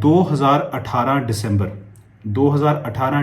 2018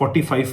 45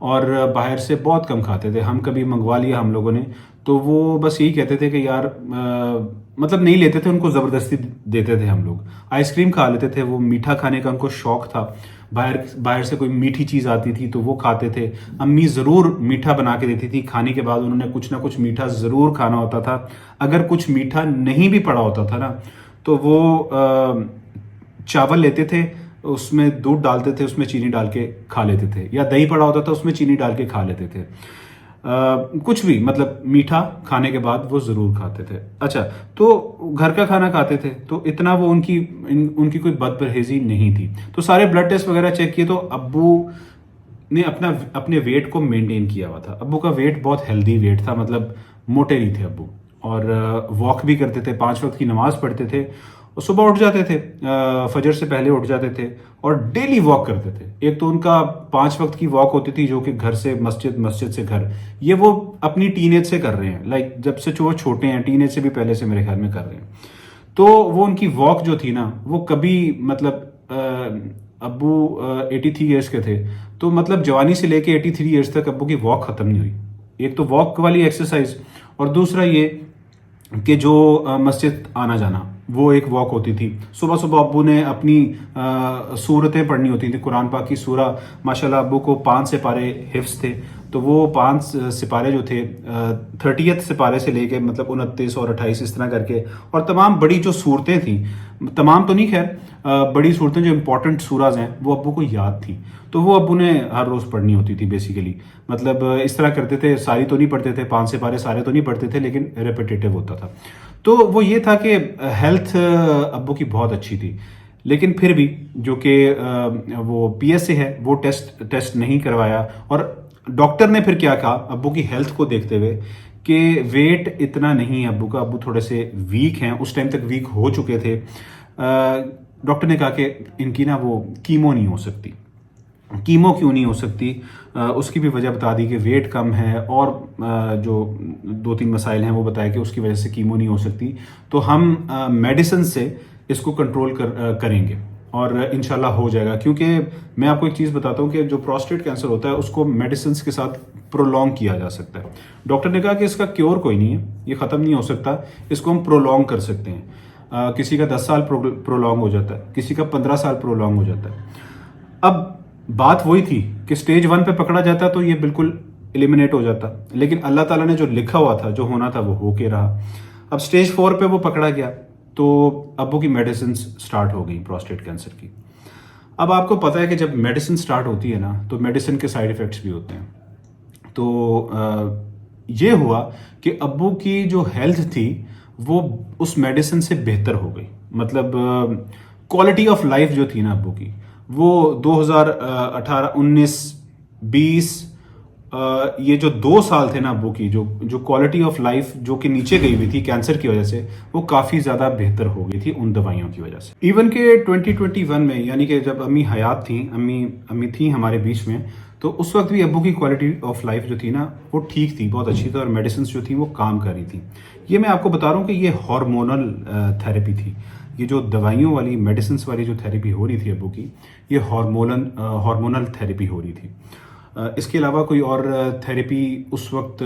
اور باہر سے بہت کم کھاتے تھے. ہم کبھی منگوا لیا ہم لوگوں نے تو وہ بس یہی کہتے تھے کہ یار مطلب نہیں لیتے تھے, ان کو زبردستی دیتے تھے ہم لوگ. آئس کریم کھا لیتے تھے, وہ میٹھا کھانے کا ان کو شوق تھا. باہر سے کوئی میٹھی چیز آتی تھی تو وہ کھاتے تھے. امی ضرور میٹھا بنا کے دیتی تھی, کھانے کے بعد انہوں نے کچھ نہ کچھ میٹھا ضرور کھانا ہوتا تھا. اگر کچھ میٹھا نہیں بھی پڑا ہوتا تھا نا تو وہ چاول لیتے تھے, اس میں دودھ ڈالتے تھے, اس میں چینی ڈال کے کھا لیتے تھے, یا دہی پڑا ہوتا تھا اس میں چینی ڈال کے کھا لیتے تھے. کچھ بھی مطلب میٹھا کھانے کے بعد وہ ضرور کھاتے تھے. اچھا, تو گھر کا کھانا کھاتے تھے تو اتنا وہ ان کی کوئی بد پرہیزی نہیں تھی. تو سارے بلڈ ٹیسٹ وغیرہ چیک کیے تو ابو نے اپنے ویٹ کو مینٹین کیا ہوا تھا. ابو کا ویٹ بہت ہیلدی ویٹ تھا, مطلب موٹے نہیں تھے ابو, اور واک بھی کرتے تھے, 5 وقت کی نماز پڑھتے تھے, اور صبح اٹھ جاتے تھے, فجر سے پہلے اٹھ جاتے تھے اور ڈیلی واک کرتے تھے. ایک تو ان کا 5 وقت کی واک ہوتی تھی جو کہ گھر سے مسجد, مسجد سے گھر. یہ وہ اپنی ٹین ایج سے کر رہے ہیں, لائک جب سے وہ چھوٹے ہیں, ٹین ایج سے بھی پہلے سے میرے خیال میں کر رہے ہیں. تو وہ ان کی واک جو تھی نا وہ کبھی مطلب ابو 83 ایئرس کے تھے, تو مطلب جوانی سے لے کے 83 ایئرس تک ابو کی واک ختم نہیں ہوئی. ایک تو واک والی ایکسرسائز, اور دوسرا یہ کہ جو مسجد آنا جانا وہ ایک واک ہوتی تھی. صبح صبح ابو نے اپنی سورتیں پڑھنی ہوتی تھیں. قرآن پاک کی سورہ ماشاءاللہ ابو کو 5 سپارے حفظ تھے, تو وہ 5 سپارے جو تھے 30th سپارے سے لے کے مطلب 29 اور 28 اس طرح کر کے, اور تمام بڑی جو صورتیں تھیں, تمام تو نہیں خیر, بڑی صورتیں جو امپورٹنٹ سوراز ہیں وہ ابو کو یاد تھی, تو وہ ابو نے ہر روز پڑھنی ہوتی تھی بیسیکلی. مطلب اس طرح کرتے تھے, ساری تو نہیں پڑھتے تھے, 5 سپارے سارے تو نہیں پڑھتے تھے, لیکن ریپیٹیٹیو ہوتا تھا. تو وہ یہ تھا کہ ہیلتھ ابو کی بہت اچھی تھی, لیکن پھر بھی جو کہ وہ پی ایس اے ہے وہ ٹیسٹ نہیں کروایا. اور ڈاکٹر نے پھر کیا کہا ابو کی ہیلتھ کو دیکھتے ہوئے کہ ویٹ اتنا نہیں ہے ابو کا, ابو تھوڑے سے ویک ہیں, اس ٹائم تک ویک ہو چکے تھے. ڈاکٹر نے کہا کہ ان کی نا وہ کیمو نہیں ہو سکتی. کیمو کیوں نہیں ہو سکتی, اس کی بھی وجہ بتا دی کہ ویٹ کم ہے, اور جو 2-3 مسائل ہیں وہ بتایا کہ اس کی وجہ سے کیمو نہیں ہو سکتی. تو ہم میڈیسن سے اس کو کنٹرول کریں گے اور انشاءاللہ ہو جائے گا. کیونکہ میں آپ کو ایک چیز بتاتا ہوں کہ جو پروسٹیٹ کینسر ہوتا ہے اس کو میڈیسنس کے ساتھ پرولونگ کیا جا سکتا ہے. ڈاکٹر نے کہا کہ اس کا کیور کوئی نہیں ہے, یہ ختم نہیں ہو سکتا, اس کو ہم پرولونگ کر سکتے ہیں. کسی کا 10 سال پرولونگ ہو جاتا ہے, کسی کا 15 سال پرولونگ ہو جاتا ہے. اب بات وہی تھی کہ سٹیج 1 پہ پکڑا جاتا تو یہ بالکل ایلیمنیٹ ہو جاتا, لیکن اللہ تعالیٰ نے جو لکھا ہوا تھا, جو ہونا تھا وہ ہو کے رہا. اب سٹیج 4 پہ وہ پکڑا گیا تو ابو کی میڈیسنس سٹارٹ ہو گئی پروسٹیٹ کینسر کی. اب آپ کو پتہ ہے کہ جب میڈیسن سٹارٹ ہوتی ہے نا تو میڈیسن کے سائیڈ ایفیکٹس بھی ہوتے ہیں. تو یہ ہوا کہ ابو کی جو ہیلتھ تھی وہ اس میڈیسن سے بہتر ہو گئی. مطلب کوالٹی آف لائف جو تھی نا ابو کی, وہ 2018 19 20 یہ جو 2 سال تھے نا ابو کی, جو کوالٹی آف لائف جو کہ نیچے گئی ہوئی تھی کینسر کی وجہ سے, وہ کافی زیادہ بہتر ہو گئی تھی ان دوائیوں کی وجہ سے. ایون کہ 2021 میں, یعنی کہ جب امی حیات تھیں, امی تھیں ہمارے بیچ میں, تو اس وقت بھی ابو کی کوالٹی آف لائف جو تھی نا وہ ٹھیک تھی, بہت اچھی تھی, اور میڈیسنس جو تھیں وہ کام کر رہی تھیں. یہ میں آپ کو بتا رہا ہوں کہ یہ ہارمونل تھیراپی تھی. یہ جو دوائیوں والی میڈیسنس والی جو تھیراپی ہو رہی تھی ابو کی, یہ ہارمونل تھیراپی ہو رہی تھی. اس کے علاوہ کوئی اور تھیراپی اس وقت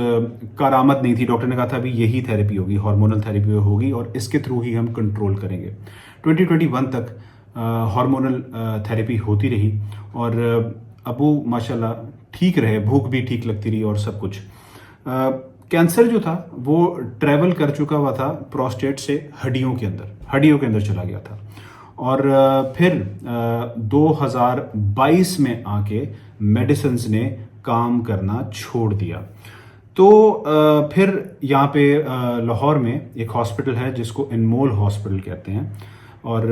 کارآمد نہیں تھی. ڈاکٹر نے کہا تھا ابھی یہی تھیراپی ہوگی, ہارمونل تھیراپی ہوگی, اور اس کے تھرو ہی ہم کنٹرول کریں گے. 2021 تک ہارمونل تھیراپی ہوتی رہی, اور ابو ماشاءاللہ ٹھیک رہے, بھوک بھی ٹھیک لگتی رہی اور سب کچھ. کینسر جو تھا وہ ٹریول کر چکا ہوا تھا پروسٹیٹ سے ہڈیوں کے اندر چلا گیا تھا, اور پھر 2022 میں آ کے میڈیسنز نے کام کرنا چھوڑ دیا. تو پھر یہاں پہ لاہور میں ایک ہاسپٹل ہے جس کو انمول ہاسپٹل کہتے ہیں, اور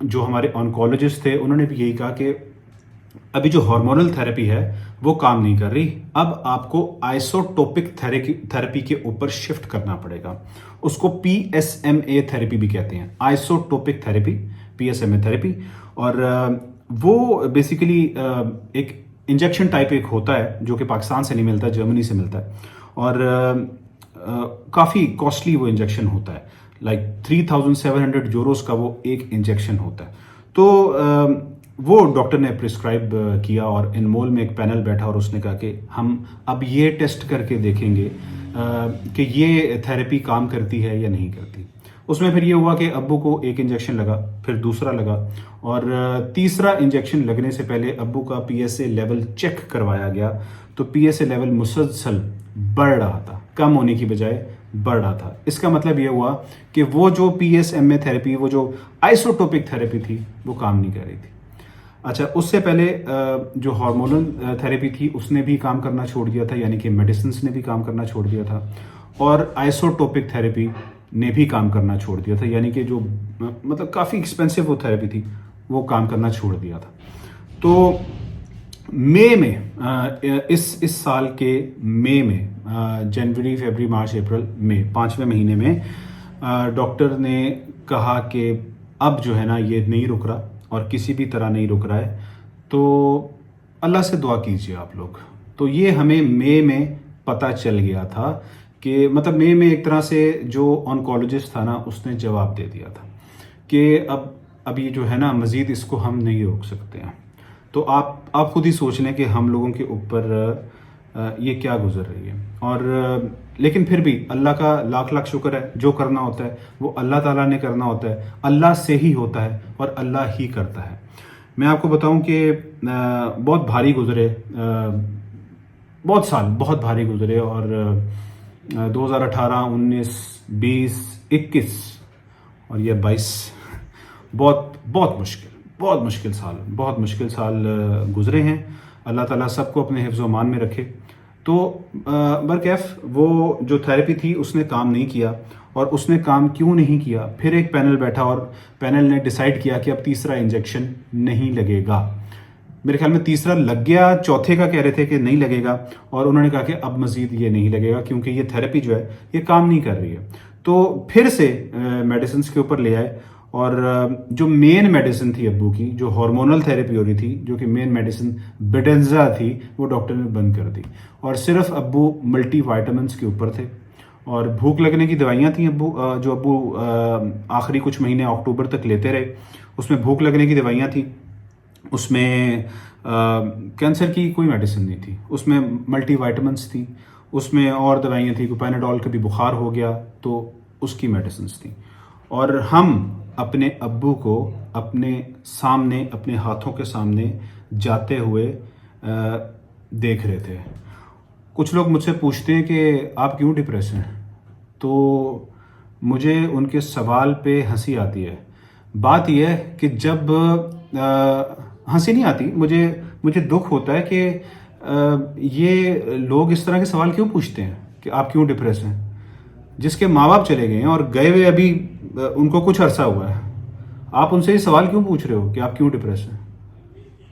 جو ہمارے آنکولوجسٹ تھے انہوں نے بھی یہی کہا کہ ابھی جو ہارمونل تھیراپی ہے وہ کام نہیں کر رہی, اب آپ کو آئسوٹوپک تھیراپی کے اوپر شفٹ کرنا پڑے گا. اس کو PSMA تھیراپی بھی کہتے ہیں, آئسوٹوپک تھیراپی, PSMA تھیراپی. اور وہ بیسیکلی ایک انجیکشن ٹائپ ایک ہوتا ہے جو کہ پاکستان سے نہیں ملتا, جرمنی سے ملتا ہے, اور کافی کاسٹلی وہ انجیکشن ہوتا ہے, لائک 3700 یوروز کا وہ ایک انجیکشن ہوتا ہے. تو وہ ڈاکٹر نے پرسکرائب کیا اور انمول میں ایک پینل بیٹھا اور اس نے کہا کہ ہم اب یہ ٹیسٹ کر کے دیکھیں گے کہ یہ تھیراپی کام کرتی ہے یا نہیں کرتی. اس میں پھر یہ ہوا کہ ابو کو ایک انجیکشن لگا, پھر دوسرا لگا, اور تیسرا انجیکشن لگنے سے پہلے ابو کا P S A level check کروایا گیا. تو پی ایس اے لیول مسلسل بڑھ رہا تھا, کم ہونے کی بجائے بڑھ رہا تھا. اس کا مطلب یہ ہوا کہ وہ جو پی ایس ایم اے تھیراپی, وہ جو آئسوٹوپک تھیراپی تھی, وہ کام نہیں کر رہی تھی. اچھا, اس سے پہلے جو ہارمونل تھیراپی تھی اس نے بھی کام کرنا چھوڑ دیا تھا, یعنی کہ میڈیسنس نے بھی کام کرنا چھوڑ دیا تھا, اور آئسوٹوپک تھیراپی نے بھی کام کرنا چھوڑ دیا تھا, یعنی کہ جو مطلب کافی ایکسپینسو وہ تھیراپی تھی وہ کام کرنا چھوڑ دیا تھا. تو مئی میں اس سال کے مئی میں, جنوری, فیبرری, مارچ, اپریل, مئی, 5ویں مہینے میں ڈاکٹر نے کہا کہ اب جو ہے نا یہ نہیں رک رہا, اور کسی بھی طرح نہیں رک رہا ہے, تو اللہ سے دعا کیجیے آپ لوگ. تو یہ ہمیں مئی میں پتہ چل گیا تھا کہ مطلب مئی میں ایک طرح سے جو آنکولوجسٹ تھا نا اس نے جواب دے دیا تھا کہ اب یہ جو ہے نا مزید اس کو ہم نہیں روک سکتے ہیں. تو آپ خود ہی سوچ لیں کہ ہم لوگوں کے اوپر یہ کیا گزر رہی ہے. اور لیکن پھر بھی اللہ کا لاکھ لاکھ شکر ہے, جو کرنا ہوتا ہے وہ اللہ تعالیٰ نے کرنا ہوتا ہے, اللہ سے ہی ہوتا ہے اور اللہ ہی کرتا ہے. میں آپ کو بتاؤں کہ بہت بھاری گزرے, بہت سال بہت بھاری گزرے, اور 2018, 19, 20, 21 اور یہ 22 بہت مشکل سال گزرے ہیں. اللہ تعالیٰ سب کو اپنے حفظ و امان میں رکھے. تو برکیف وہ جو تھیراپی تھی اس نے کام نہیں کیا, اور اس نے کام کیوں نہیں کیا, پھر ایک پینل بیٹھا اور پینل نے ڈیسائیڈ کیا کہ اب تیسرا انجیکشن نہیں لگے گا. میرے خیال میں تیسرا لگ گیا, چوتھے کا کہہ رہے تھے کہ نہیں لگے گا, اور انہوں نے کہا کہ اب مزید یہ نہیں لگے گا کیونکہ یہ تھیراپی جو ہے یہ کام نہیں کر رہی ہے. تو پھر سے میڈیسنس کے اوپر لے آئے, اور جو مین میڈیسن تھی ابو کی, جو ہارمونل تھیراپی ہو رہی تھی, جو کہ مین میڈیسن بیڈنزا تھی, وہ ڈاکٹر نے بند کر دی, اور صرف ابو ملٹی وائٹامنس کے اوپر تھے. اور بھوک لگنے کی دوائیاں تھیں جو ابو آخری کچھ مہینے اکتوبر تک لیتے رہے. اس میں بھوک لگنے کی دوائیاں تھیں, اس میں کینسر کی کوئی میڈیسن نہیں تھی, اس میں ملٹی وائٹامنس تھی, اس میں اور دوائیاں تھیں, پیناڈول کبھی بخار ہو گیا تو اس کی میڈیسنس تھیں. اور ہم اپنے ابو کو اپنے سامنے, اپنے ہاتھوں کے سامنے جاتے ہوئے دیکھ رہے تھے. کچھ لوگ مجھ سے پوچھتے ہیں کہ آپ کیوں ڈپریس ہیں, تو مجھے ان کے سوال پہ ہنسی آتی ہے. بات یہ ہے کہ جب ہنسی نہیں آتی, مجھے دکھ ہوتا ہے کہ یہ لوگ اس طرح کے سوال کیوں پوچھتے ہیں کہ آپ کیوں ڈپریس ہیں. جس کے ماں باپ چلے گئے ہیں اور گئے ہوئے ابھی ان کو کچھ عرصہ ہوا ہے, آپ ان سے یہ سوال کیوں پوچھ رہے ہو کہ آپ کیوں ڈپریس ہیں.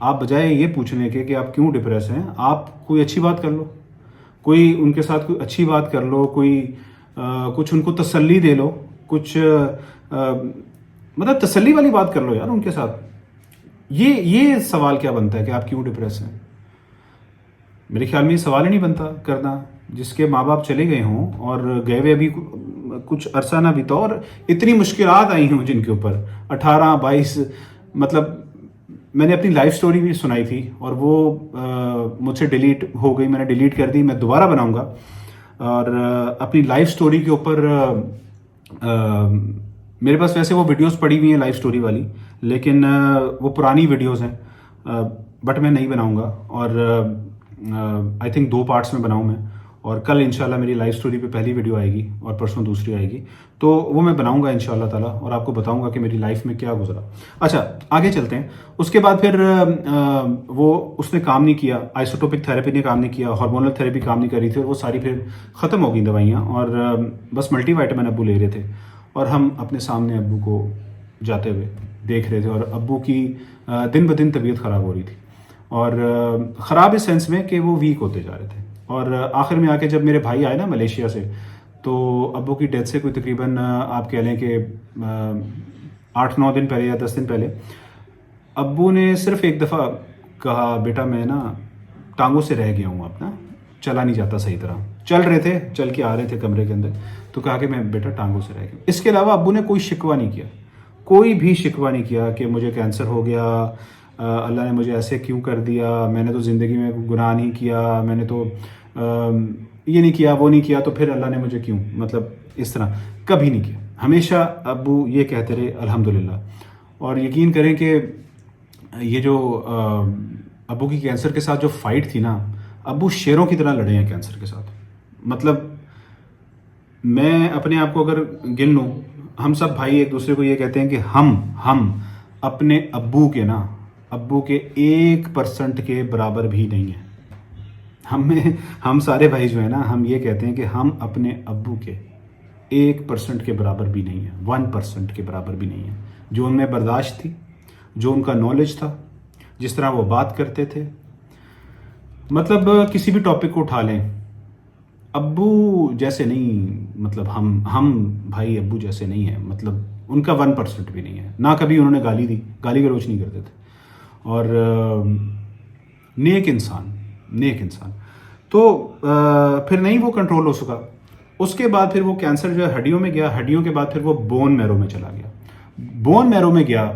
آپ بجائے یہ پوچھنے کے کہ آپ کیوں ڈپریس ہیں, آپ کوئی اچھی بات کر لو, کوئی ان کے ساتھ کوئی اچھی بات کر لو, کوئی کچھ ان کو تسلی دے لو, کچھ مطلب تسلی والی بات کر لو یار ان کے ساتھ. یہ سوال کیا بنتا ہے کہ آپ کیوں ڈپریس ہیں. میرے خیال میں یہ سوال ہی نہیں بنتا کرنا. جس کے ماں باپ چلے گئے ہوں اور گئے ہوئے ابھی کچھ عرصہ نہ بیتا, اور اتنی مشکلات آئی ہوں جن کے اوپر 18, 22, مطلب میں نے اپنی لائف سٹوری بھی سنائی تھی اور وہ مجھ سے ڈیلیٹ ہو گئی, میں نے ڈیلیٹ کر دی, میں دوبارہ بناؤں گا. اور اپنی لائف سٹوری کے اوپر میرے پاس ویسے وہ ویڈیوز پڑی ہوئی ہیں لائف سٹوری والی, لیکن وہ پرانی ویڈیوز ہیں, بٹ میں نہیں بناؤں گا. اور آئی تھنک 2 پارٹس میں بناؤں میں, اور کل انشاءاللہ میری لائف سٹوری پہ پہلی ویڈیو آئے گی اور پرسوں دوسری آئے گی, تو وہ میں بناؤں گا انشاءاللہ تعالیٰ, اور آپ کو بتاؤں گا کہ میری لائف میں کیا گزرا. اچھا آگے چلتے ہیں. اس کے بعد پھر وہ اس نے کام نہیں کیا, آئسوٹوپک تھیراپی نے کام نہیں کیا, ہارمونل تھیراپی کام نہیں کر رہی تھی, وہ ساری پھر ختم ہو گئی دوائیاں, اور بس ملٹی وائٹامن ابو لے رہے تھے. اور ہم اپنے سامنے ابو کو جاتے ہوئے دیکھ رہے تھے, اور ابو کی دن بدن طبیعت خراب ہو رہی تھی, اور خراب اس سینس میں کہ وہ ویک ہوتے جا رہے تھے. اور آخر میں آ کے جب میرے بھائی آئے نا ملیشیا سے, تو ابو کی ڈیتھ سے کوئی تقریباً آپ کہہ لیں کہ 8-9 دن پہلے یا 10 دن پہلے ابو نے صرف ایک دفعہ کہا, بیٹا میں نا ٹانگوں سے رہ گیا ہوں, اپنا چلا نہیں جاتا صحیح طرح. چل رہے تھے, چل کے آ رہے تھے کمرے کے اندر, تو کہا کہ میں بیٹا ٹانگوں سے رہ گیا. اس کے علاوہ ابو نے کوئی شکوہ نہیں کیا, کوئی بھی شکوہ نہیں کیا کہ مجھے کینسر ہو گیا, اللہ نے مجھے ایسے کیوں کر دیا, میں نے تو زندگی میں گناہ نہیں کیا, میں نے تو یہ نہیں کیا, وہ نہیں کیا, تو پھر اللہ نے مجھے کیوں, مطلب اس طرح کبھی نہیں کیا. ہمیشہ ابو یہ کہتے رہے الحمدللہ. اور یقین کریں کہ یہ جو ابو کی کینسر کے ساتھ جو فائٹ تھی نا, ابو شیروں کی طرح لڑے ہیں کینسر کے ساتھ. مطلب میں اپنے آپ کو اگر گن لوں, ہم سب بھائی ایک دوسرے کو یہ کہتے ہیں کہ ہم اپنے ابو کے 1% کے برابر بھی نہیں ہیں. ہم سارے بھائی جو ہیں نا, ہم یہ کہتے ہیں کہ ہم اپنے ابو کے 1% کے برابر بھی نہیں ہیں, 1% کے برابر بھی نہیں ہیں. جو ان میں برداشت تھی, جو ان کا نالج تھا, جس طرح وہ بات کرتے تھے, مطلب کسی بھی ٹاپک کو اٹھا لیں, ابو جیسے نہیں. مطلب ہم بھائی ابو جیسے نہیں ہیں, مطلب ان کا 1% بھی نہیں ہے. نہ کبھی انہوں نے گالی دی, گالی گلوچ نہیں کرتے تھے, اور نیک انسان. تو پھر نہیں وہ کنٹرول ہو سکا. اس کے بعد پھر وہ کینسر جو ہے ہڈیوں میں گیا, ہڈیوں کے بعد پھر وہ بون میرو میں چلا گیا. بون میرو میں گیا,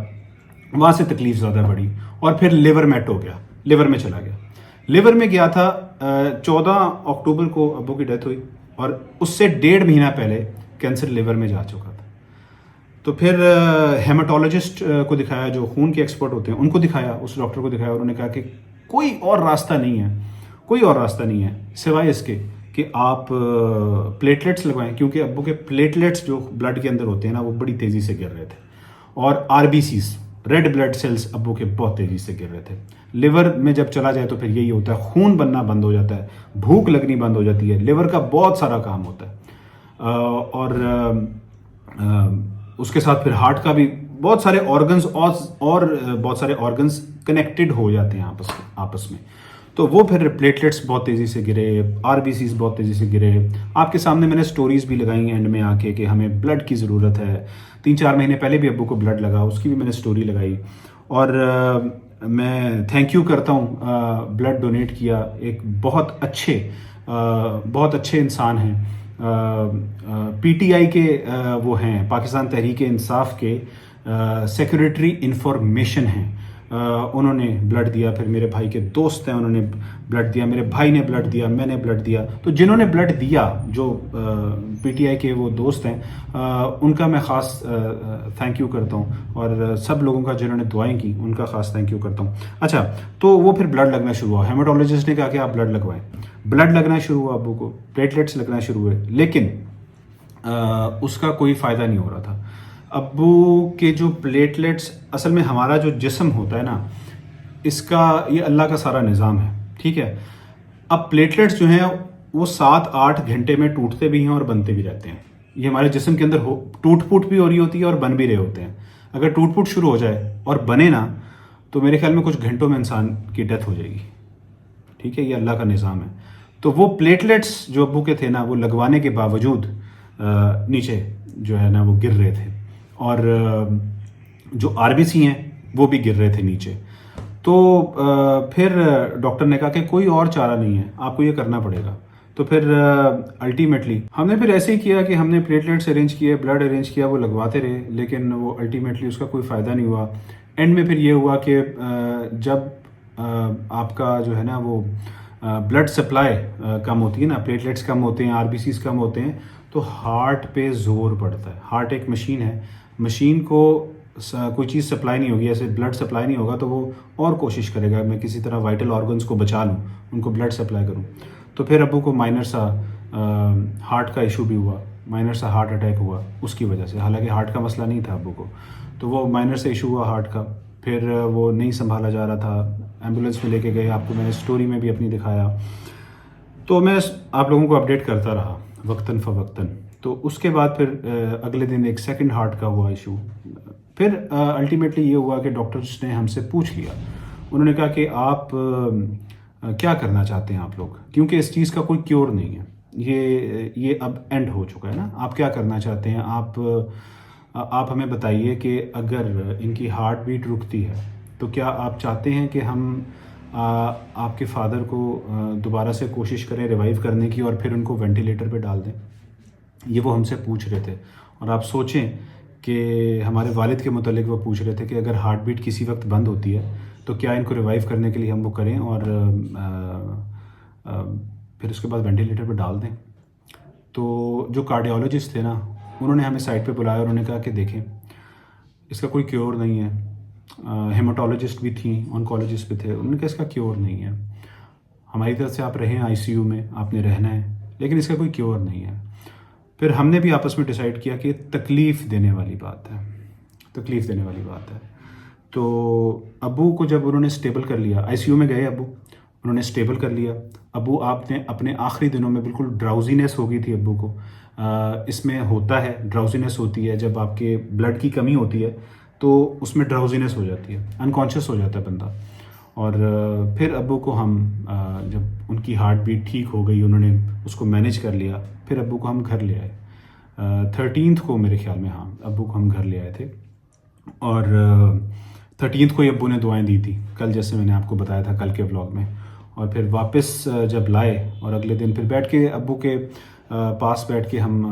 وہاں سے تکلیف زیادہ بڑھی, اور پھر لیور میٹ ہو گیا, لیور میں چلا گیا. لیور میں گیا تھا 14 اکتوبر کو ابو کی ڈیتھ ہوئی, اور اس سے 1.5 مہینہ پہلے کینسر لیور میں جا چکا تھا. تو پھر ہیماٹولوجسٹ کو دکھایا, جو خون کے ایکسپرٹ ہوتے ہیں ان کو دکھایا, اس ڈاکٹر کو دکھایا. انہوں نے کہا کہ کوئی اور راستہ نہیں ہے سوائے اس کے کہ آپ پلیٹلیٹس لگوائیں, کیونکہ ابو کے پلیٹلیٹس جو بلڈ کے اندر ہوتے ہیں نا, وہ بڑی تیزی سے گر رہے تھے, اور RBCs ریڈ بلڈ سیلز ابو کے بہت تیزی سے گر رہے تھے. لیور میں جب چلا جائے تو پھر یہی ہوتا ہے, خون بننا بند ہو جاتا ہے, بھوک لگنی بند ہو جاتی ہے, لیور کا بہت سارا کام ہوتا ہے, اور اس کے ساتھ پھر ہارٹ کا بھی بہت سارے آرگنز اور بہت سارے آرگنز کنیکٹڈ ہو جاتے ہیں آپس میں. تو وہ پھر پلیٹلیٹس بہت تیزی سے گرے, RBCs بہت تیزی سے گرے. آپ کے سامنے میں نے سٹوریز بھی لگائی اینڈ میں آ کے کہ ہمیں بلڈ کی ضرورت ہے. 3-4 مہینے پہلے بھی ابو کو بلڈ لگا, اس کی بھی میں نے سٹوری لگائی. اور میں تھینک یو کرتا ہوں, بلڈ ڈونیٹ کیا. ایک بہت اچھے انسان ہیں, PTI کے وہ ہیں, پاکستان تحریک انصاف کے سیکریٹری انفارمیشن ہیں. انہوں نے بلڈ دیا. پھر میرے بھائی کے دوست ہیں, انہوں نے بلڈ دیا, میرے بھائی نے بلڈ دیا, میں نے بلڈ دیا. تو جنہوں نے بلڈ دیا, جو PTI کے وہ دوست ہیں, ان کا میں خاص تھینک یو کرتا ہوں, اور سب لوگوں کا جنہوں نے دعائیں کی ان کا خاص تھینک یو کرتا ہوں. اچھا, تو وہ پھر بلڈ لگنا شروع ہوا. ہیماٹولوجسٹ نے کہا کہ آپ بلڈ لگوائیں. بلڈ لگنا شروع ہوا, ابو کو پلیٹلیٹس لگنا شروع ہوئے, لیکن اس کا کوئی فائدہ نہیں ہو رہا تھا. ابو کے جو پلیٹلیٹس, اصل میں ہمارا جو جسم ہوتا ہے نا, اس کا یہ اللہ کا سارا نظام ہے, ٹھیک ہے. اب پلیٹلیٹس جو ہیں وہ 7-8 گھنٹے میں ٹوٹتے بھی ہیں اور بنتے بھی رہتے ہیں. یہ ہمارے جسم کے اندر ٹوٹ پھوٹ بھی ہو رہی ہوتی ہے اور بن بھی رہے ہوتے ہیں. اگر ٹوٹ پھوٹ شروع ہو جائے اور بنے نا, تو میرے خیال میں کچھ گھنٹوں میں انسان کی ڈیتھ ہو جائے گی, ٹھیک ہے. یہ اللہ کا نظام ہے. تو وہ پلیٹلیٹس جو ابو کے تھے نا, وہ لگوانے کے باوجود نیچے جو ہے نا وہ گر رہے تھے, اور جو RBC ہیں وہ بھی گر رہے تھے نیچے. تو پھر ڈاکٹر نے کہا کہ کوئی اور چارہ نہیں ہے, آپ کو یہ کرنا پڑے گا. تو پھر الٹیمیٹلی ہم نے پھر ایسے ہی کیا کہ ہم نے پلیٹلیٹس ارینج کیے, بلڈ ارینج کیا, وہ لگواتے رہے, لیکن وہ الٹیمیٹلی اس کا کوئی فائدہ نہیں ہوا. اینڈ میں پھر یہ ہوا کہ جب آپ کا جو ہے نا وہ بلڈ سپلائی کم ہوتی ہے نا, پلیٹلیٹس کم ہوتے ہیں, RBCs کم ہوتے ہیں, تو ہارٹ پہ زور پڑتا ہے. ہارٹ ایک مشین ہے, مشین کو کوئی چیز سپلائی نہیں ہوگی, ایسے بلڈ سپلائی نہیں ہوگا, تو وہ اور کوشش کرے گا میں کسی طرح وائٹل آرگنز کو بچا لوں, ان کو بلڈ سپلائی کروں. تو پھر ابو کو مائنر سا ہارٹ کا ایشو بھی ہوا, مائنر سا ہارٹ اٹیک ہوا اس کی وجہ سے. حالانکہ ہارٹ کا مسئلہ نہیں تھا ابو کو, تو وہ مائنر سے ایشو ہوا ہارٹ کا. پھر وہ نہیں سنبھالا جا رہا تھا, ایمبولینس میں لے کے گئے, آپ کو میں نے اسٹوری میں بھی اپنی دکھایا. تو میں آپ لوگوں کو اپڈیٹ کرتا رہا وقتاً فوقتاً. تو اس کے بعد پھر اگلے دن ایک سیکنڈ ہارٹ کا ہوا ایشو. پھر الٹیمیٹلی یہ ہوا کہ ڈاکٹرس نے ہم سے پوچھ لیا, انہوں نے کہا کہ آپ کیا کرنا چاہتے ہیں آپ لوگ, کیونکہ اس چیز کا کوئی کیور نہیں ہے, یہ اب اینڈ ہو چکا ہے نا, آپ کیا کرنا چاہتے ہیں, آپ ہمیں بتائیے کہ اگر ان کی ہارٹ بیٹ رکتی ہے تو کیا آپ چاہتے ہیں کہ ہم آپ کے فادر کو دوبارہ سے کوشش کریں ریوائیو کرنے کی, اور پھر ان کو وینٹیلیٹر پہ ڈال دیں. یہ وہ ہم سے پوچھ رہے تھے. اور آپ سوچیں کہ ہمارے والد کے متعلق وہ پوچھ رہے تھے کہ اگر ہارٹ بیٹ کسی وقت بند ہوتی ہے تو کیا ان کو ریوائیو کرنے کے لیے ہم وہ کریں اور پھر اس کے بعد وینٹیلیٹر پہ ڈال دیں. تو جو کارڈیالوجسٹ تھے نا انہوں نے ہمیں سائٹ پہ بلایا اور انہوں نے کہا کہ دیکھیں اس کا کوئی کیور نہیں ہے. ہیماٹولوجسٹ بھی تھیں, آنکولوجسٹ بھی تھے, انہوں نے کہا اس کا کیور نہیں ہے, ہماری طرف سے آپ رہیں ICU میں, آپ نے رہنا ہے, لیکن اس کا کوئی کیور نہیں ہے. پھر ہم نے بھی آپس میں ڈیسائیڈ کیا کہ تکلیف دینے والی بات ہے, تکلیف دینے والی بات ہے. تو ابو کو جب انہوں نے اسٹیبل کر لیا, ICU میں گئے ابو, انہوں نے اسٹیبل کر لیا. ابو آپ نے اپنے آخری دنوں میں بالکل ڈراؤزینس ہو گئی تھی ابو کو. اس میں ہوتا ہے, ڈراؤزینس ہوتی ہے جب آپ کے بلڈ کی کمی ہوتی ہے تو اس میں ڈراؤزینس ہو جاتی ہے, انکانشیس ہو جاتا ہے بندہ. اور پھر ابو کو ہم جب ان کی ہارٹ بیٹ ٹھیک ہو گئی, انہوں نے اس کو مینیج کر لیا, پھر ابو کو ہم گھر لے آئے. 13 کو میرے خیال میں, ہاں ابو کو ہم گھر لے آئے تھے. اور 13 کو ہی ابو نے دعائیں دی تھی کل, جیسے میں نے آپ کو بتایا تھا کل کے ولاگ میں. اور پھر واپس جب لائے اور اگلے دن پھر بیٹھ کے ابو کے پاس بیٹھ کے ہم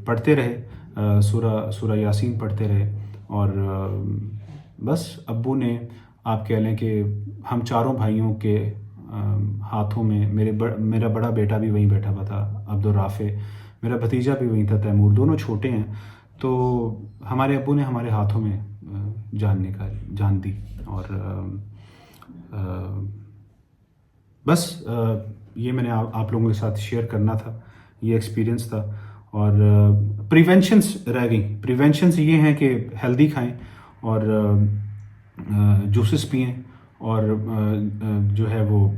پڑھتے رہے, سورہ یاسین پڑھتے رہے. اور بس ابو نے, آپ کہہ لیں کہ ہم چاروں بھائیوں کے ہاتھوں میں, میرا بڑا بیٹا بھی وہیں بیٹھا ہوا تھا عبدالرافع, میرا بھتیجا بھی وہیں تھا تیمور, دونوں چھوٹے ہیں. تو ہمارے ابو نے ہمارے ہاتھوں میں جان دی. اور بس یہ میں نے آپ لوگوں کے ساتھ شیئر کرنا تھا, یہ ایکسپیرینس تھا. اور پریونشنس رہ گئیں. پریونشنس یہ ہیں کہ ہیلدی کھائیں اور جوسز پئیں اور جو ہے وہ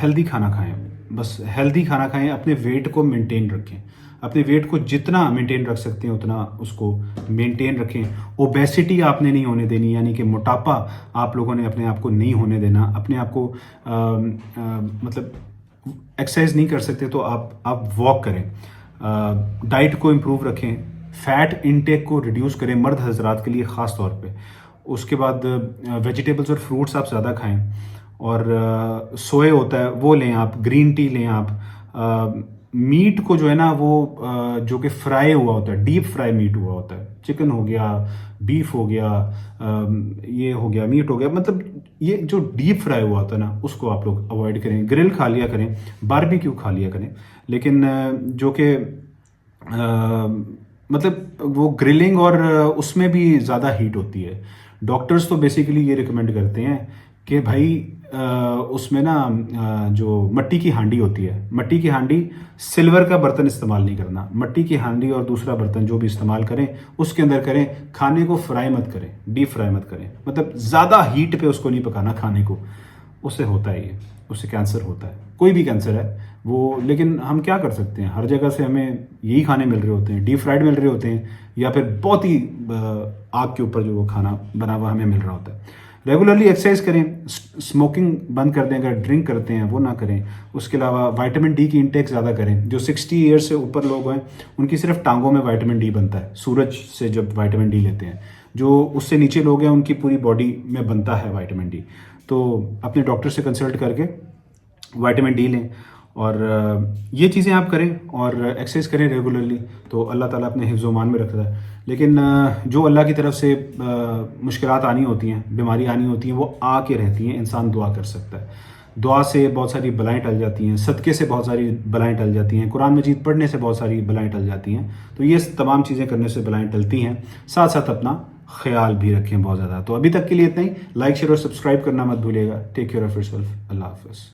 ہیلدی کھانا کھائیں. بس ہیلدی کھانا کھائیں, اپنے ویٹ کو مینٹین رکھیں, اپنے ویٹ کو جتنا مینٹین رکھ سکتے ہیں اتنا اس کو مینٹین رکھیں. اوبیسٹی آپ نے نہیں ہونے دینی, یعنی کہ موٹاپا آپ لوگوں نے اپنے آپ کو نہیں ہونے دینا. اپنے آپ کو مطلب ایکسرسائز نہیں کر سکتے تو آپ واک کریں. ڈائٹ کو امپروو رکھیں, فیٹ انٹیک کو ریڈیوس کریں مرد حضرات کے لیے خاص طور پہ. اس کے بعد ویجیٹیبلز اور فروٹس آپ زیادہ کھائیں, اور سوئے ہوتا ہے وہ لیں آپ, گرین ٹی لیں آپ. میٹ کو جو ہے نا وہ جو کہ فرائی ہوا ہوتا ہے, ڈیپ فرائی میٹ ہوا ہوتا ہے, چکن ہو گیا, بیف ہو گیا, یہ ہو گیا, میٹ ہو گیا, مطلب یہ جو ڈیپ فرائی ہوا ہوتا ہے نا اس کو آپ لوگ اوائڈ کریں. گرل کھا لیا کریں, باربیکیو کھا لیا کریں, لیکن جو کہ مطلب وہ گرلنگ اور اس میں بھی زیادہ ہیٹ ہوتی ہے. ڈاکٹرز تو بیسیکلی یہ ریکمینڈ کرتے ہیں کہ بھائی اس میں نا جو مٹی کی ہانڈی ہوتی ہے, مٹی کی ہانڈی, سلور کا برتن استعمال نہیں کرنا. مٹی کی ہانڈی اور دوسرا برتن جو بھی استعمال کریں اس کے اندر کریں. کھانے کو فرائی مت کریں, ڈیپ فرائی مت کریں, مطلب زیادہ ہیٹ پہ اس کو نہیں پکانا کھانے کو. اس سے ہوتا ہے, یہ اس سے کینسر ہوتا ہے, کوئی بھی کینسر ہے وہ. لیکن ہم کیا کر سکتے ہیں, ہر جگہ سے ہمیں یہی کھانے مل رہے ہوتے ہیں, ڈیپ فرائیڈ مل رہے ہوتے ہیں, یا پھر بہت ہی آگ کے اوپر جو وہ کھانا بنا ہوا ہمیں مل رہا ہوتا ہے. ریگولرلی ایکسرسائز کریں, اسموکنگ بند کر دیں, اگر ڈرنک کرتے ہیں وہ نہ کریں. اس کے علاوہ وائٹامن ڈی کی انٹیک زیادہ کریں. جو 60 ایئرس سے اوپر لوگ ہیں ان کی صرف ٹانگوں میں وائٹامن ڈی بنتا ہے, سورج سے جب وائٹامن ڈی لیتے ہیں. جو اس سے نیچے لوگ ہیں ان کی پوری باڈی میں بنتا ہے وائٹامن ڈی. تو اپنے ڈاکٹر سے کنسلٹ کر کے وائٹامن ڈی لیں, اور یہ چیزیں آپ کریں اور ایکسرسائز کریں ریگولرلی, تو اللہ تعالیٰ اپنے حفظ و امان میں رکھتا ہے. لیکن جو اللہ کی طرف سے مشکلات آنی ہوتی ہیں, بیماری آنی ہوتی ہیں, وہ آ کے رہتی ہیں. انسان دعا کر سکتا ہے, دعا سے بہت ساری بلائیں ٹل جاتی ہیں, صدقے سے بہت ساری بلائیں ٹل جاتی ہیں, قرآن مجید پڑھنے سے بہت ساری بلائیں ٹل جاتی ہیں. تو یہ تمام چیزیں کرنے سے بلائیں ٹلتی ہیں. ساتھ ساتھ اپنا خیال بھی رکھیں بہت زیادہ. تو ابھی تک کے لیے اتنا ہی. لائک, شیئر اور سبسکرائب کرنا مت بھولیے گا. Take care of yourself. اللہ حافظ.